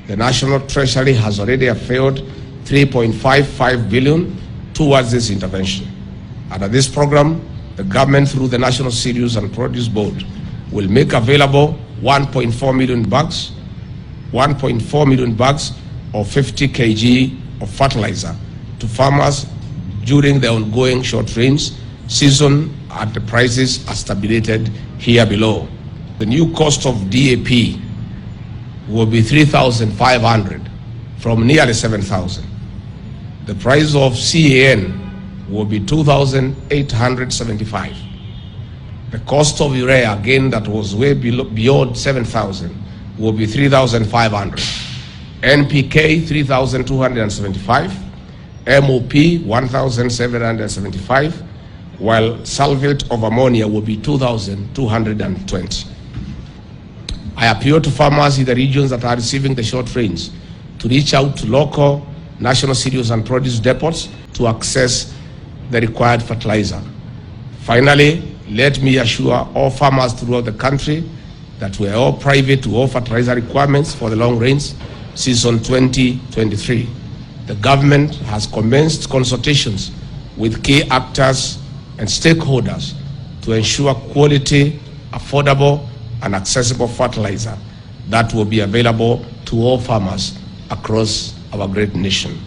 The National Treasury has already availed 3.55 billion towards this intervention. Under this program, the government, through the National Cereals and Produce Board, will make available 1.4 million bags of 50 kg of fertilizer to farmers during the ongoing short rains season at the prices as stipulated here below. The new cost of DAP will be 3,500 from nearly 7,000. The price of CAN will be 2,875. The cost of urea, again, that was way beyond 7,000, will be 3,500. NPK, 3,275. MOP, 1,775. While sulfate of ammonia will be 2,220. I appeal to farmers in the regions that are receiving the short rains to reach out to local national cereals and produce depots to access the required fertilizer. Finally, let me assure all farmers throughout the country that we are all private to all fertilizer requirements for the long rains season 2023. The government has commenced consultations with key actors and stakeholders to ensure quality, affordable, and accessible fertilizer that will be available to all farmers across our great nation.